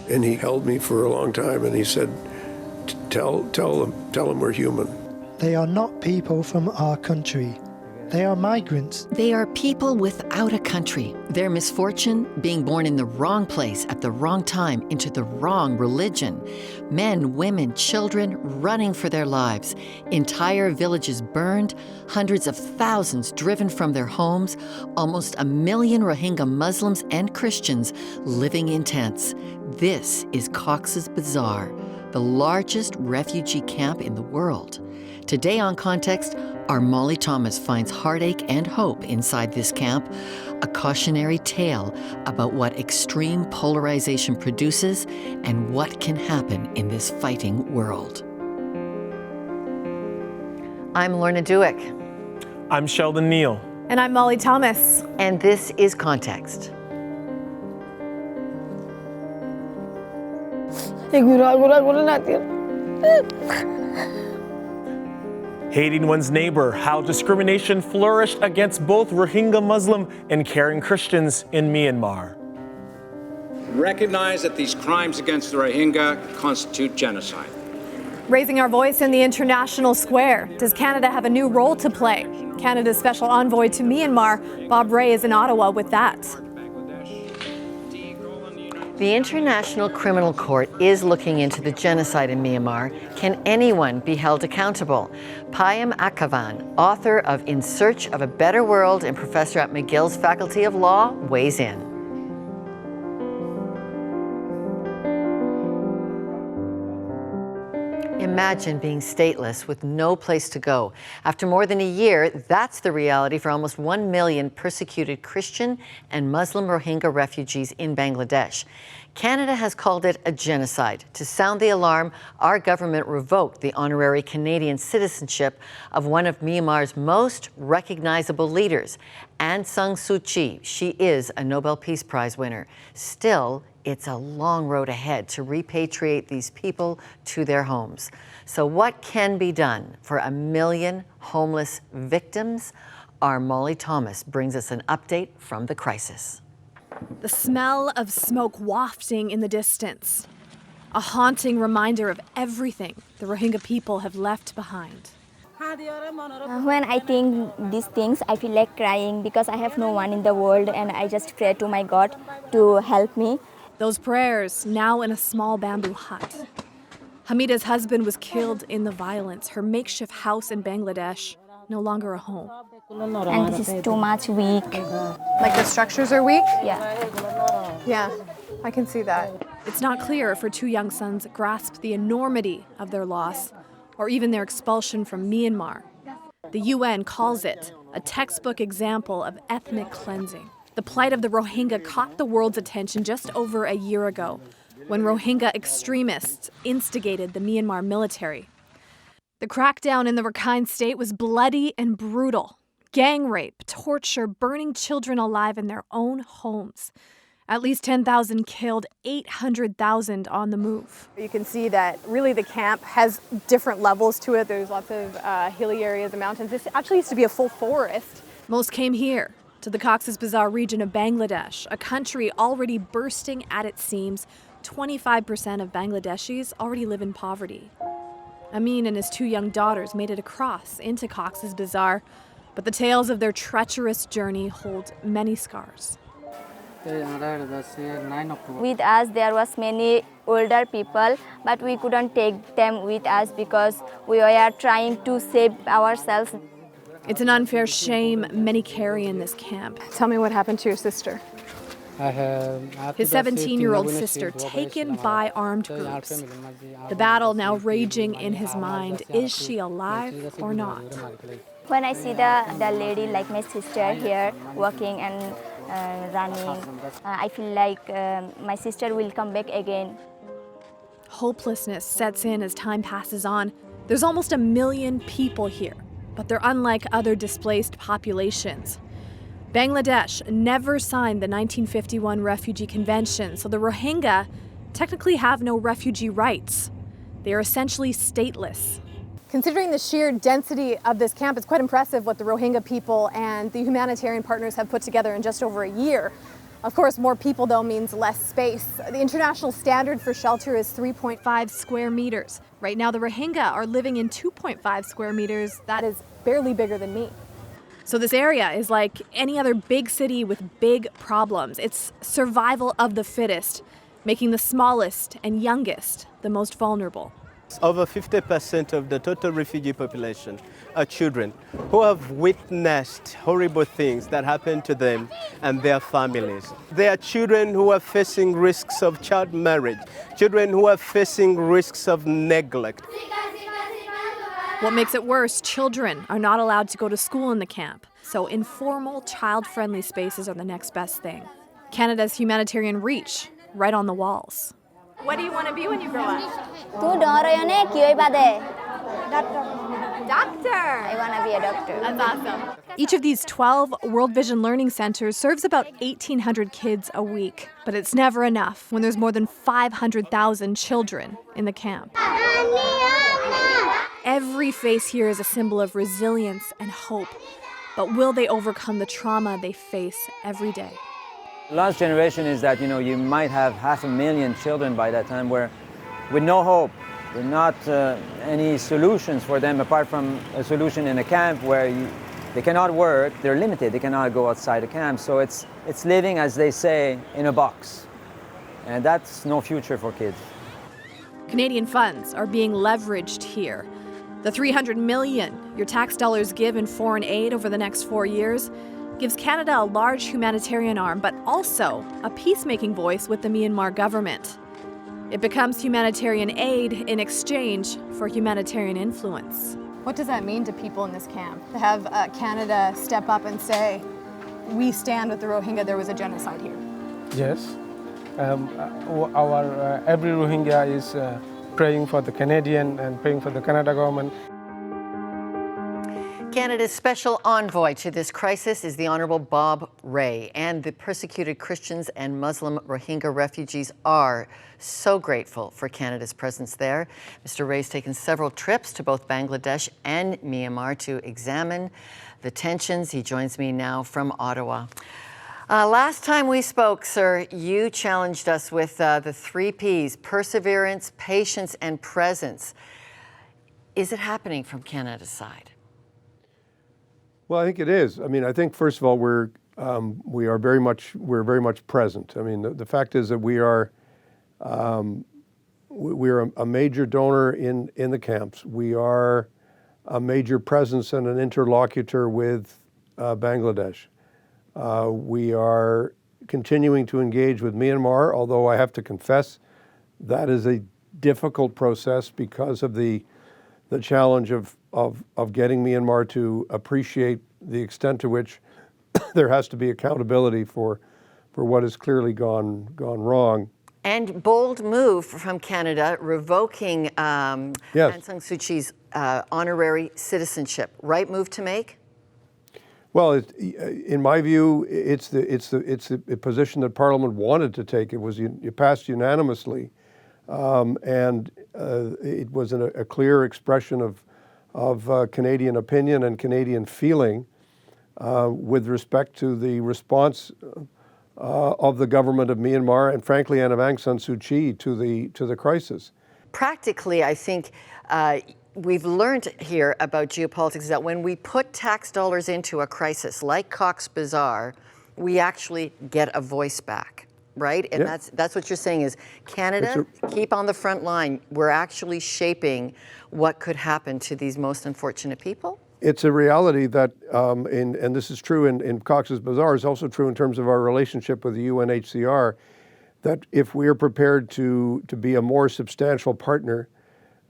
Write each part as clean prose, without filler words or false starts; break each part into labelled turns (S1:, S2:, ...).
S1: And he held me for a long time, and he said, tell them we're human.
S2: They are not people from our country. They are migrants.
S3: They are people without a country. Their misfortune, being born in the wrong place at the wrong time into the wrong religion. Men, women, children running for their lives. Entire villages burned, hundreds of thousands driven from their homes, almost 1 million Rohingya Muslims and Christians living in tents. This is Cox's Bazar, the largest refugee camp in the world. Today on Context, our Molly Thomas finds heartache and hope inside this camp, a cautionary tale about what extreme polarization produces and what can happen in this fighting world. I'm Lorna Dueck.
S4: I'm Sheldon Neal.
S5: And I'm Molly Thomas.
S3: And this is Context.
S4: Hating one's neighbor, how discrimination flourished against both Rohingya Muslim and Karen Christians in Myanmar.
S6: Recognize that these crimes against the Rohingya constitute genocide.
S5: Raising our voice in the international square. Does Canada have a new role to play? Canada's special envoy to Myanmar, Bob Rae, is in Ottawa with that.
S3: The International Criminal Court is looking into the genocide in Myanmar. Can anyone be held accountable? Payam Akhavan, author of In Search of a Better World and professor at McGill's Faculty of Law, weighs in. Imagine being stateless with no place to go. After more than a year, that's the reality for almost 1 million persecuted Christian and Muslim Rohingya refugees in Bangladesh. Canada has called it a genocide. To sound the alarm, our government revoked the honorary Canadian citizenship of one of Myanmar's most recognizable leaders, Aung San Suu Kyi. She is a Nobel Peace Prize winner. Still, it's a long road ahead to repatriate these people to their homes. So what can be done for 1 million homeless victims? Our Molly Thomas brings us an update from the crisis.
S5: The smell of smoke wafting in the distance. A haunting reminder of everything the Rohingya people have left behind.
S7: When I think these things, I feel like crying because I have no one in the world and I just pray to my God to help me.
S5: Those prayers now in a small bamboo hut. Hamida's husband was killed in the violence. Her makeshift house in Bangladesh, no longer a home.
S7: And this is too much weak.
S5: Like the structures are weak?
S7: Yeah.
S5: Yeah, I can see that. It's not clear if her 2 young sons grasped the enormity of their loss or even their expulsion from Myanmar. The UN calls it a textbook example of ethnic cleansing. The plight of the Rohingya caught the world's attention just over a year ago when Rohingya extremists instigated the Myanmar military. The crackdown in the Rakhine state was bloody and brutal. Gang rape, torture, burning children alive in their own homes. At least 10,000 killed, 800,000 on the move. You can see that really the camp has different levels to it. There's lots of hilly areas and mountains. This actually used to be a full forest. Most came here, to the Cox's Bazar region of Bangladesh, a country already bursting at its seams. 25% of Bangladeshis already live in poverty. Amin and his 2 young daughters made it across into Cox's Bazar, but the tales of their treacherous journey hold many scars.
S7: With us, there was many older people, but we couldn't take them with us because we were trying to save ourselves.
S5: It's an unfair shame many carry in this camp. Tell me what happened to your sister. His 17-year-old sister taken by armed groups. The battle now raging in his mind. Is she alive or not?
S7: When I see the lady like my sister here working and running, I feel like my sister will come back again.
S5: Hopelessness sets in as time passes on. There's almost 1 million people here, but they're unlike other displaced populations. Bangladesh never signed the 1951 Refugee Convention, so the Rohingya technically have no refugee rights. They are essentially stateless. Considering the sheer density of this camp, it's quite impressive what the Rohingya people and the humanitarian partners have put together in just over a year. Of course, more people, though, means less space. The international standard for shelter is 3.5 square meters. Right now, the Rohingya are living in 2.5 square meters. That is barely bigger than me. So this area is like any other big city with big problems. It's survival of the fittest, making the smallest and youngest the most vulnerable.
S8: Over 50% of the total refugee population are children who have witnessed horrible things that happen to them and their families. They are children who are facing risks of child marriage, children who are facing risks of neglect.
S5: What makes it worse, children are not allowed to go to school in the camp, so informal, child-friendly spaces are the next best thing. Canada's humanitarian reach, right on the walls. What do you want to be when you grow up? Doctor!
S7: I want to be a doctor.
S5: That's awesome. Each of these 12 World Vision Learning Centers serves about 1,800 kids a week, but it's never enough when there's more than 500,000 children in the camp. Every face here is a symbol of resilience and hope, but will they overcome the trauma they face every day?
S9: Last generation is that, you might have 500,000 children by that time where with no hope, with not any solutions for them apart from a solution in a camp where they cannot work, they're limited, they cannot go outside the camp. So it's living, as they say, in a box. And that's no future for kids.
S5: Canadian funds are being leveraged here. The $300 million your tax dollars give in foreign aid over the next 4 years gives Canada a large humanitarian arm, but also a peacemaking voice with the Myanmar government. It becomes humanitarian aid in exchange for humanitarian influence. What does that mean to people in this camp, to have Canada step up and say, we stand with the Rohingya, there was a genocide here?
S10: Yes. Every Rohingya is praying for the Canadian and praying for the Canada government.
S3: Canada's special envoy to this crisis is the Honourable Bob Rae, and the persecuted Christians and Muslim Rohingya refugees are so grateful for Canada's presence there. Mr. Rae's taken several trips to both Bangladesh and Myanmar to examine the tensions. He joins me now from Ottawa. Last time we spoke, sir, you challenged us with the 3 Ps: perseverance, patience, and presence. Is it happening from Canada's side?
S1: Well, I think it is. I mean, I think first of all, we're very much present. I mean, the fact is that we're a major donor in the camps. We are a major presence and an interlocutor with Bangladesh. We are continuing to engage with Myanmar, although I have to confess that is a difficult process because of the challenge of getting Myanmar to appreciate the extent to which there has to be accountability for what has clearly gone wrong.
S3: And bold move from Canada, revoking Aung San Suu Kyi's honorary citizenship. Right move to make?
S1: Well, in my view, it's the position that Parliament wanted to take. It was passed unanimously. And it was a clear expression of Canadian opinion and Canadian feeling with respect to the response of the government of Myanmar and, frankly, and of Aung San Suu Kyi to the crisis.
S3: Practically, I think we've learned here about geopolitics that when we put tax dollars into a crisis like Cox's Bazar, we actually get a voice back. Right? And that's what you're saying is Canada, keep on the front line. We're actually shaping what could happen to these most unfortunate people?
S1: It's a reality that, and this is true in Cox's Bazar, is also true in terms of our relationship with the UNHCR, that if we are prepared to be a more substantial partner,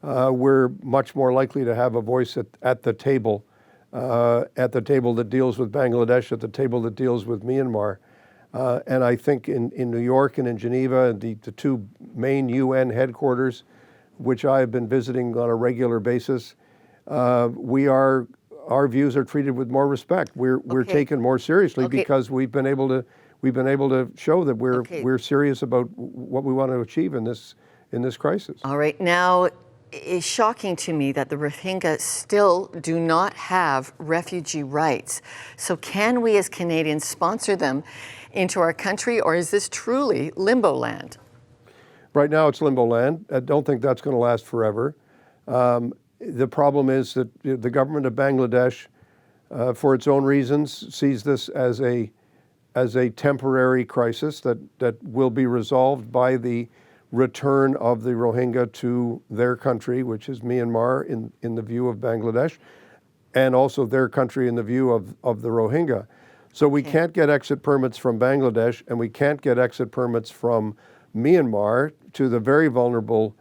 S1: we're much more likely to have a voice at the table that deals with Bangladesh, at the table that deals with Myanmar. And I think in New York and in Geneva, the 2 main UN headquarters, which I have been visiting on a regular basis, our views are treated with more respect. We're taken more seriously because we've been able to show that we're serious about what we want to achieve in this crisis.
S3: All right, now it's shocking to me that the Rohingya still do not have refugee rights. So can we as Canadians sponsor them into our country, or is this truly limbo land?
S1: Right now it's limbo land. I don't think that's going to last forever. The problem is that the government of Bangladesh, for its own reasons, sees this as a temporary crisis that will be resolved by the return of the Rohingya to their country, which is Myanmar in the view of Bangladesh, and also their country in the view of the Rohingya. So we can't get exit permits from Bangladesh, and we can't get exit permits from Myanmar to the very vulnerable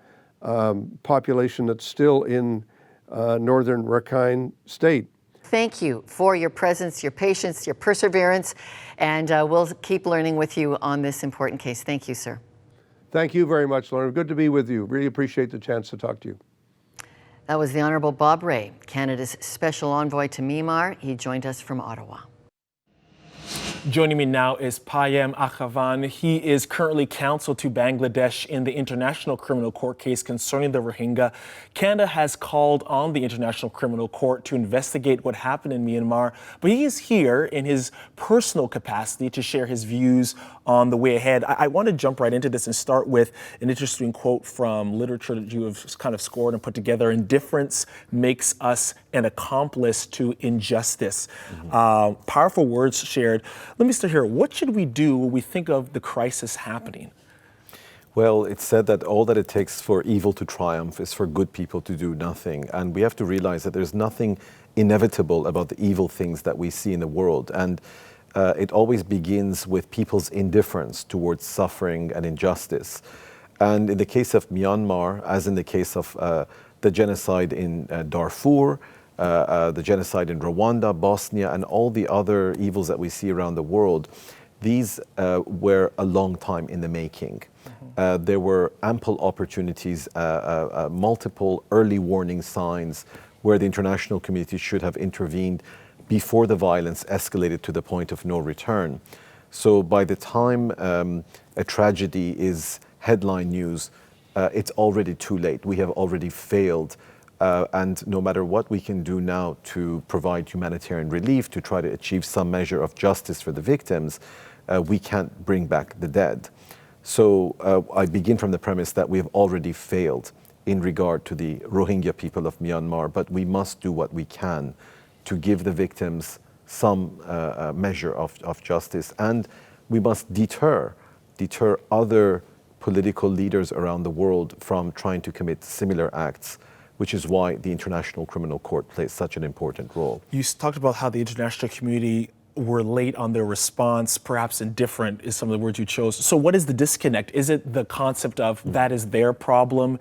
S1: population that's still in northern Rakhine State.
S3: Thank you for your presence, your patience, your perseverance, and we'll keep learning with you on this important case. Thank you, sir.
S1: Thank you very much, Lauren. Good to be with you. Really appreciate the chance to talk to you.
S3: That was the Honourable Bob Rae, Canada's Special Envoy to Myanmar. He joined us from Ottawa.
S4: Joining me now is Payam Akhavan. He is currently counsel to Bangladesh in the International Criminal Court case concerning the Rohingya. Canada has called on the International Criminal Court to investigate what happened in Myanmar, but he is here in his personal capacity to share his views on the way ahead. I want to jump right into this and start with an interesting quote from literature that you have kind of scored and put together. Indifference makes us an accomplice to injustice. Powerful words shared. Let me start here. What should we do when we think of the crisis happening?
S11: Well, it's said that all that it takes for evil to triumph is for good people to do nothing. And we have to realize that there's nothing inevitable about the evil things that we see in the world. And it always begins with people's indifference towards suffering and injustice. And in the case of Myanmar, as in the case of the genocide in Darfur, the genocide in Rwanda, Bosnia, and all the other evils that we see around the world, these were a long time in the making. There were ample opportunities, multiple early warning signs where the international community should have intervened before the violence escalated to the point of no return. So by the time a tragedy is headline news, it's already too late. We have already failed. And no matter what we can do now to provide humanitarian relief, to try to achieve some measure of justice for the victims, we can't bring back the dead. So I begin from the premise that we have already failed in regard to the Rohingya people of Myanmar, but we must do what we can to give the victims some measure of justice. And we must deter other political leaders around the world from trying to commit similar acts, which is why the International Criminal Court plays such an important role.
S4: You talked about how the international community were late on their response, perhaps indifferent is some of the words you chose. So what is the disconnect? Is it the concept of that is their problem?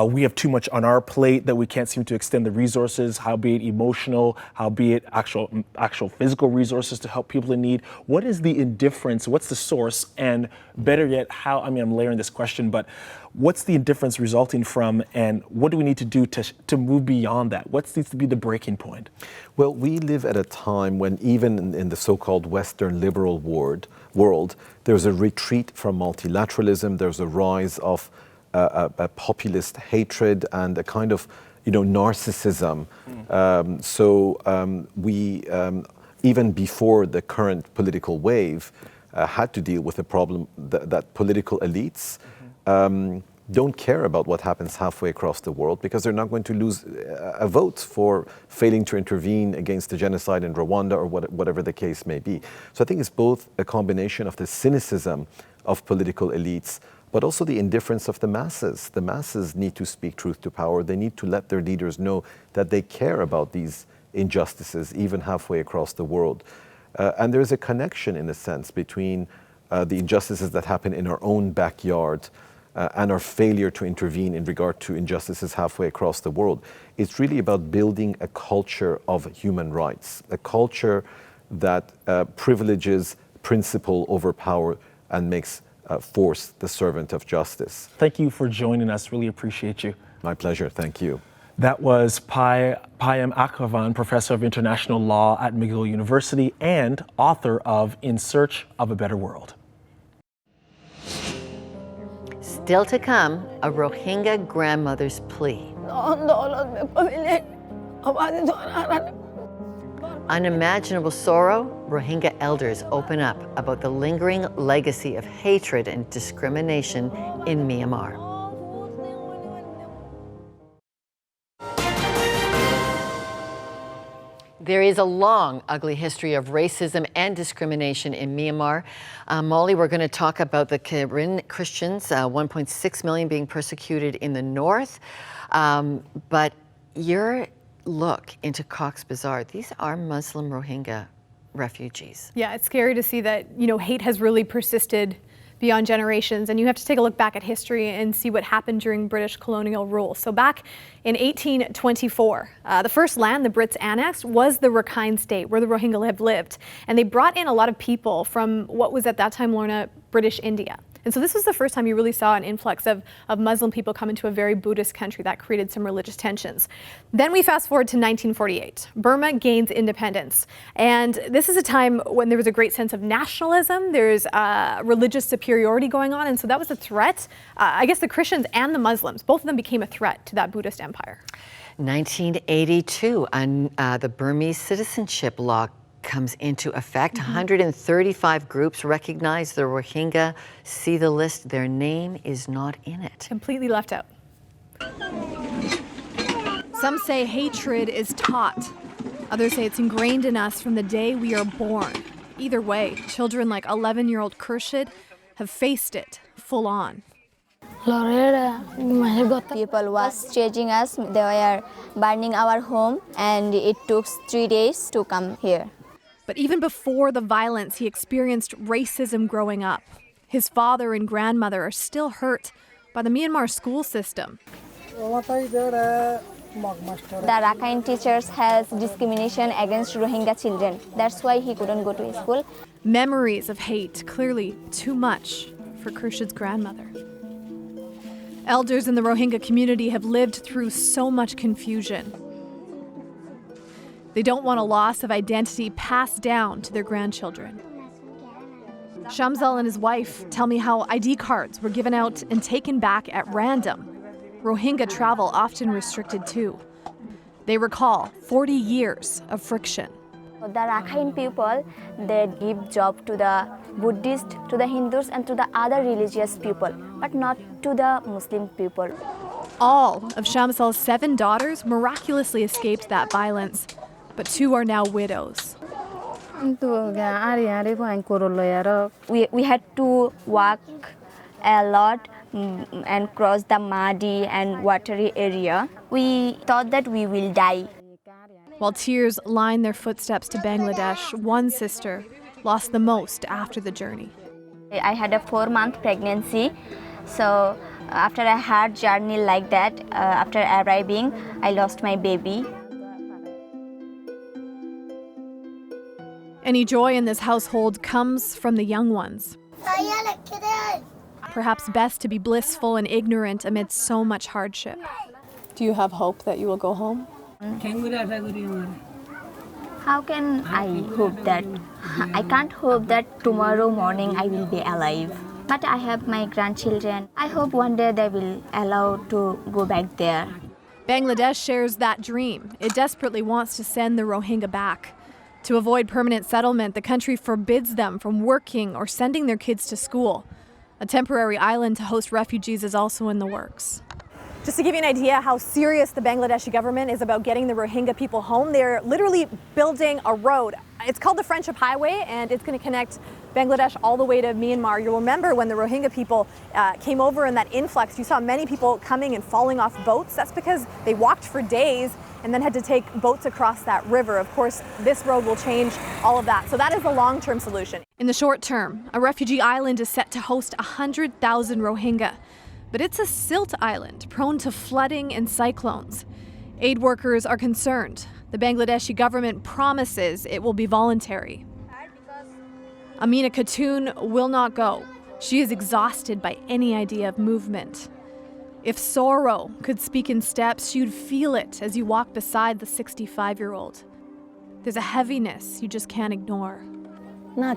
S4: We have too much on our plate that we can't seem to extend the resources, howbeit emotional, howbeit actual physical resources to help people in need. What is the indifference? What's the source? And better yet, I'm layering this question, but what's the indifference resulting from, and what do we need to do to move beyond that? What needs to be the breaking point?
S11: Well, we live at a time when even in the so-called Western liberal world, there's a retreat from multilateralism, there's a rise of a populist hatred and a kind of narcissism. We, even before the current political wave, had to deal with the problem that political elites don't care about what happens halfway across the world because they're not going to lose a vote for failing to intervene against the genocide in Rwanda or whatever the case may be. So I think it's both a combination of the cynicism of political elites, but also the indifference of the masses. The masses need to speak truth to power. They need to let their leaders know that they care about these injustices, even halfway across the world. And there's a connection, in a sense, between the injustices that happen in our own backyard and our failure to intervene in regard to injustices halfway across the world. It's really about building a culture of human rights, a culture that privileges principle over power and makes force the servant of justice.
S4: Thank you for joining us. Really appreciate you.
S11: My pleasure. Thank you.
S4: That was Payam Akhavan, professor of international law at McGill University and author of In Search of a Better World.
S3: Still to come, a Rohingya grandmother's plea. unimaginable sorrow, Rohingya elders open up about the lingering legacy of hatred and discrimination in Myanmar. There is a long, ugly history of racism and discrimination in Myanmar. Molly, we're going to talk about the Karen Christians, 1.6 million being persecuted in the north. But your look into Cox's Bazar, these are Muslim Rohingya refugees.
S5: Yeah, it's scary to see that, hate has really persisted beyond generations, and you have to take a look back at history and see what happened during British colonial rule. So back in 1824, the first land the Brits annexed was the Rakhine state, where the Rohingya have lived, and they brought in a lot of people from what was at that time, Lorna, British India. And so this was the first time you really saw an influx of Muslim people come into a very Buddhist country. That created some religious tensions. Then we fast forward to 1948. Burma gains independence. And this is a time when there was a great sense of nationalism. There's religious superiority going on. And so that was a threat. I guess the Christians and the Muslims, both of them became a threat to that Buddhist empire.
S3: 1982, the Burmese citizenship law comes into effect. 135 groups recognize the Rohingya. See the list. Their name is not in it.
S5: Completely left out. Some say hatred is taught. Others say it's ingrained in us from the day we are born. Either way, children like 11-year-old Khurshid have faced it full on.
S7: People was chasing us. They were burning our home, and it took 3 days to come here.
S5: But even before the violence, he experienced racism growing up. His father and grandmother are still hurt by the Myanmar school system.
S7: The Rakhine teachers has discrimination against Rohingya children. That's why he couldn't go to school.
S5: Memories of hate, clearly too much for Khurshid's grandmother. Elders in the Rohingya community have lived through so much confusion. They don't want a loss of identity passed down to their grandchildren. Shamsal and his wife tell me how ID cards were given out and taken back at random. Rohingya travel often restricted too. They recall 40 years of friction.
S7: The Rakhine people, they give job to the Buddhist, to the Hindus, and to the other religious people, but not to the Muslim people.
S5: All of Shamsal's 7 daughters miraculously escaped that violence, but 2 are now widows.
S7: We had to walk a lot and cross the muddy and watery area. We thought that we will die.
S5: While tears line their footsteps to Bangladesh, one sister lost the most after the journey.
S7: I had a 4-month pregnancy, so after a hard journey like that, after arriving, I lost my baby.
S5: Any joy in this household comes from the young ones. Perhaps best to be blissful and ignorant amidst so much hardship. Do you have hope that you will go home?
S7: How can I hope that? I can't hope that tomorrow morning I will be alive. But I have my grandchildren. I hope one day they will allow to go back there.
S5: Bangladesh shares that dream. It desperately wants to send the Rohingya back. To avoid permanent settlement, the country forbids them from working or sending their kids to school. A temporary island to host refugees is also in the works. Just to give you an idea how serious the Bangladeshi government is about getting the Rohingya people home, they're literally building a road. It's called the Friendship Highway, and it's going to connect Bangladesh all the way to Myanmar. You'll remember when the Rohingya people came over in that influx, you saw many people coming and falling off boats. That's because they walked for days and then had to take boats across that river. Of course, this road will change all of that. So that is the long-term solution. In the short term, a refugee island is set to host 100,000 Rohingya. But it's a silt island prone to flooding and cyclones. Aid workers are concerned. The Bangladeshi government promises it will be voluntary. Amina Khatun will not go. She is exhausted by any idea of movement. If sorrow could speak in steps, you'd feel it as you walk beside the 65-year-old. There's a heaviness you just can't ignore.
S7: One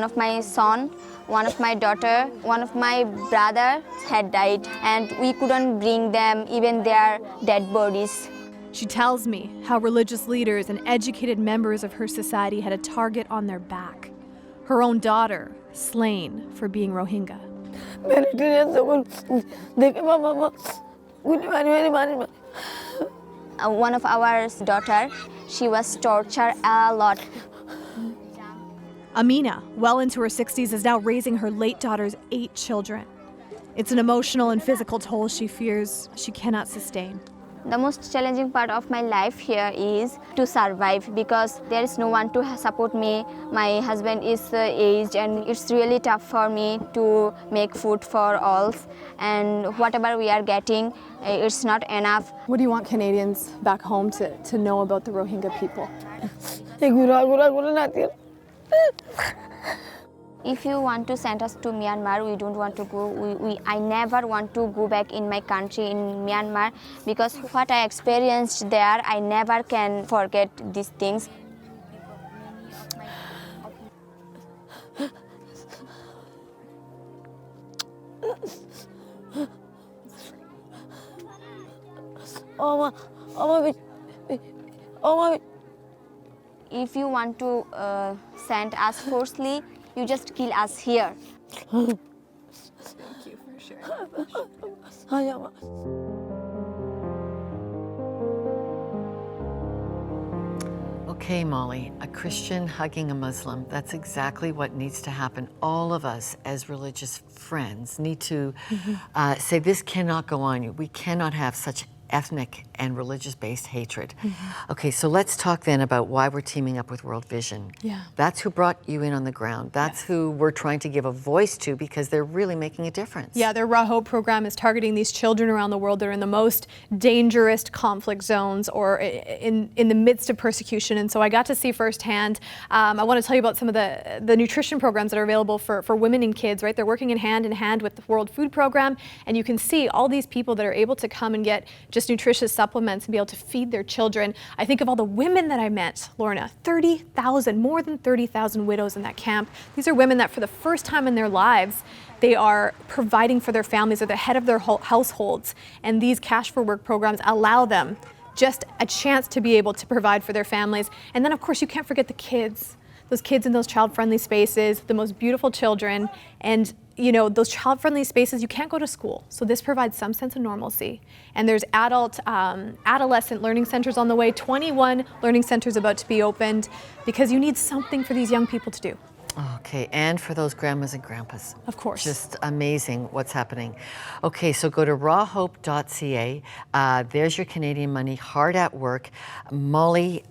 S7: of my son, one of my daughter, one of my brother had died, and we couldn't bring them, even their dead bodies.
S5: She tells me how religious leaders and educated members of her society had a target on their back. Her own daughter slain for being Rohingya.
S7: One of our daughter, she was tortured a lot.
S5: Amina, well into her 60s, is now raising her late daughter's 8 children. It's an emotional and physical toll she fears she cannot sustain.
S7: The most challenging part of my life here is to survive because there is no one to support me. My husband is aged and it's really tough for me to make food for all. And whatever we are getting, it's not enough.
S5: What do you want Canadians back home to know about the Rohingya people?
S7: If you want to send us to Myanmar, we don't want to go. I never want to go back in my country in Myanmar because what I experienced there, I never can forget these things. If you want to send us forcibly, you just kill us here.
S5: Thank you for sharing.
S3: Okay, Molly, a Christian hugging a Muslim, that's exactly what needs to happen. All of us as religious friends need to say this cannot go on. We cannot have such ethnic and religious-based hatred. Okay, so let's talk then about why we're teaming up with World Vision.
S5: Yeah.
S3: That's who brought you in on the ground. That's who we're trying to give a voice to because they're really making a difference.
S5: Yeah, their Raw Hope program is targeting these children around the world that are in the most dangerous conflict zones or in the midst of persecution. And so I got to see firsthand. I want to tell you about some of the nutrition programs that are available for women and kids, right? They're working in hand with the World Food Program. And you can see all these people that are able to come and get just nutritious supplements and be able to feed their children. I think of all the women that I met, Lorna, 30,000, more than 30,000 widows in that camp. These are women that for the first time in their lives, they are providing for their families, they're the head of their households. And these Cash for Work programs allow them just a chance to be able to provide for their families. And then of course you can't forget the kids. Those kids in those child-friendly spaces, the most beautiful children, and you know, those child-friendly spaces, you can't go to school. So this provides some sense of normalcy. And there's adolescent learning centers on the way, 21 learning centers about to be opened because you need something for these young people to do.
S3: Okay, and for those grandmas and grandpas.
S5: Of course.
S3: Just amazing what's happening. Okay, so go to rawhope.ca. There's your Canadian money, hard at work. Molly,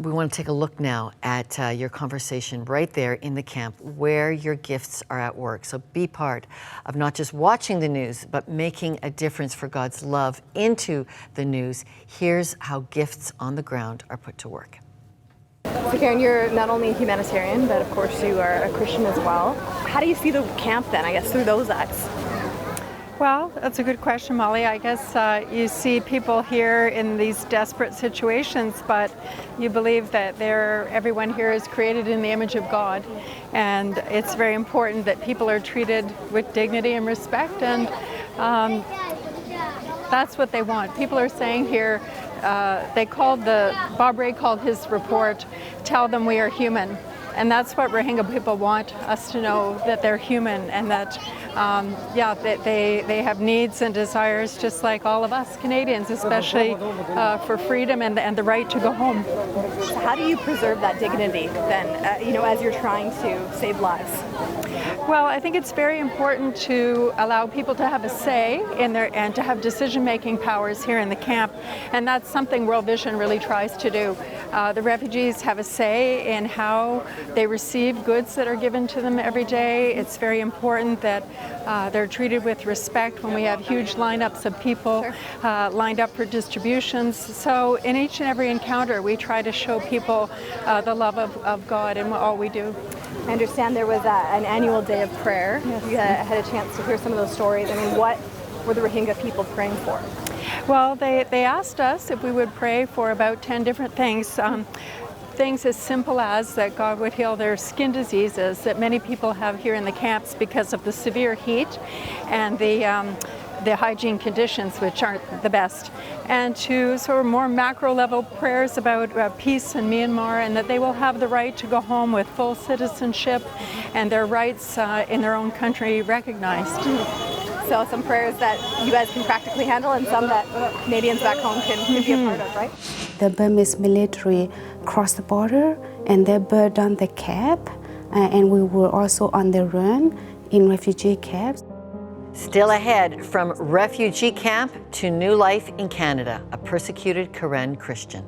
S3: we want to take a look now at your conversation right there in the camp where your gifts are at work. So be part of not just watching the news, but making a difference for God's love into the news. Here's how gifts on the ground are put to work.
S5: So Karen, you're not only a humanitarian, but of course you are a Christian as well. How do you see the camp then, I guess, through those eyes?
S12: Well, that's a good question, Molly. I guess you see people here in these desperate situations, but you believe that everyone here is created in the image of God. And it's very important that people are treated with dignity and respect, and that's what they want. People are saying here, Bob Ray called his report, "Tell them we are human." And that's what Rohingya people want us to know, that they're human and that, that they have needs and desires just like all of us Canadians, especially for freedom and the right to go home.
S5: So how do you preserve that dignity then, as you're trying to save lives?
S12: Well, I think it's very important to allow people to have a say in and to have decision-making powers here in the camp, and that's something World Vision really tries to do. The refugees have a say in how they receive goods that are given to them every day. It's very important that they're treated with respect when we have huge lineups of people lined up for distributions. So in each and every encounter, we try to show people the love of God in all we do.
S5: I understand there was an annual day of prayer. Yes. You had a chance to hear some of those stories. I mean, what were the Rohingya people praying for?
S12: Well, they asked us if we would pray for about 10 different things. Things as simple as that God would heal their skin diseases that many people have here in the camps because of the severe heat and the the hygiene conditions, which aren't the best, and to sort of more macro level prayers about peace in Myanmar, and that they will have the right to go home with full citizenship and their rights in their own country recognized.
S5: So some prayers that you guys can practically handle and some that Canadians back home can be a part of, right?
S13: The Burmese military crossed the border and they burned down the camp, and we were also on the run in refugee camps.
S3: Still ahead, from refugee camp to new life in Canada, a persecuted Karen Christian.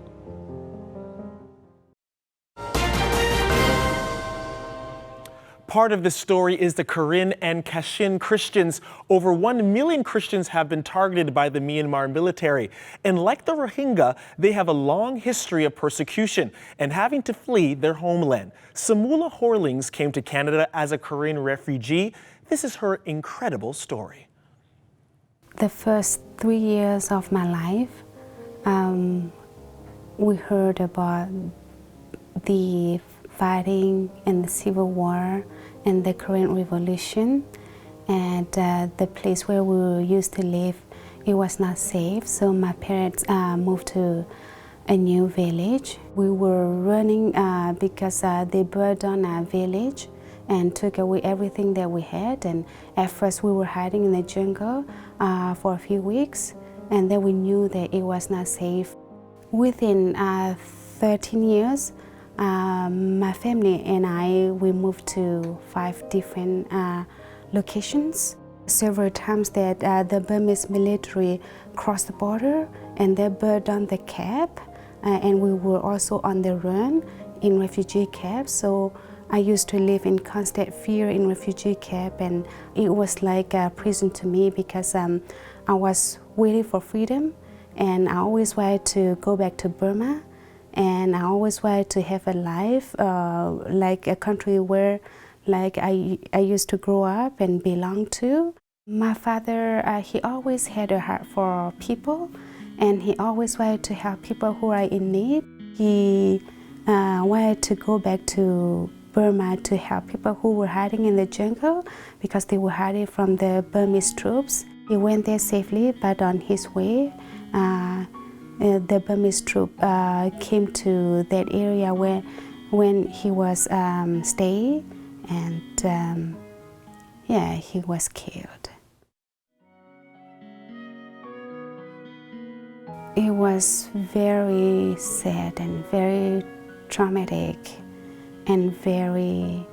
S4: Part of this story is the Kachin and Karen Christians. Over 1 million Christians have been targeted by the Myanmar military. And like the Rohingya, they have a long history of persecution and having to flee their homeland. Samula Horlings came to Canada as a Karen refugee. This is her incredible story.
S13: The first 3 years of my life, we heard about the fighting and the civil war and the Korean Revolution, and the place where we used to live, it was not safe, so my parents moved to a new village. We were running because they burned down our village and took away everything that we had, and at first we were hiding in the jungle for a few weeks, and then we knew that it was not safe. Within 13 years, my family and we moved to 5 different locations. Several times that the Burmese military crossed the border and they burned down the camp, and we were also on the run in refugee camps. So I used to live in constant fear in refugee camp, and it was like a prison to me because I was waiting for freedom, and I always wanted to go back to Burma. And I always wanted to have a life like a country where I used to grow up and belong to. My father, he always had a heart for people, and he always wanted to help people who are in need. He wanted to go back to Burma to help people who were hiding in the jungle because they were hiding from the Burmese troops. He went there safely, but on his way, the Burmese troop came to that area when he was staying, and he was killed. It was very sad and very traumatic and very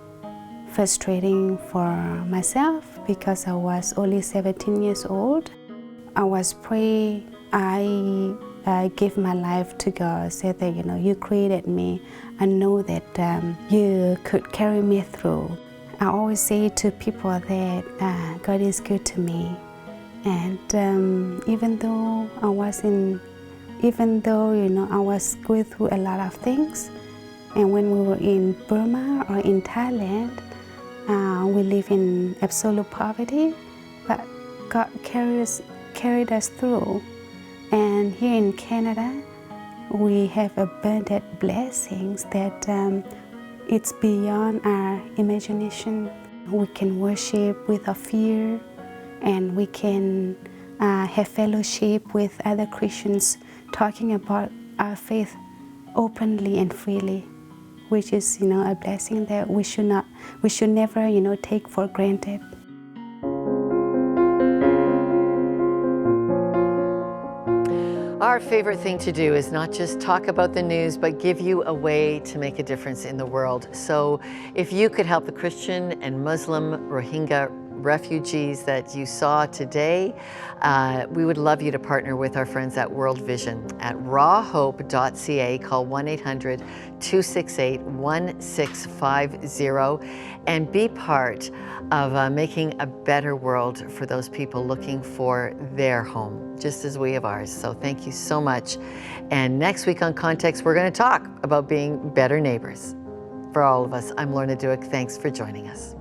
S13: frustrating for myself because I was only 17 years old. I was praying. I gave my life to God, said that, you created me. I know that you could carry me through. I always say to people that God is good to me. And even though I was going through a lot of things, and when we were in Burma or in Thailand, we live in absolute poverty, but God carried us through. And here in Canada, we have abundant blessings that it's beyond our imagination. We can worship without fear, and we can have fellowship with other Christians talking about our faith openly and freely, which is, a blessing that we should never, take for granted.
S3: Our favorite thing to do is not just talk about the news, but give you a way to make a difference in the world. So if you could help the Christian and Muslim Rohingya refugees that you saw today, we would love you to partner with our friends at World Vision at rawhope.ca. Call 1-800-268-1650 and be part of making a better world for those people looking for their home, just as we have ours. So thank you so much. And next week on Context, we're going to talk about being better neighbors for all of us. I'm Lorna Duick. Thanks for joining us.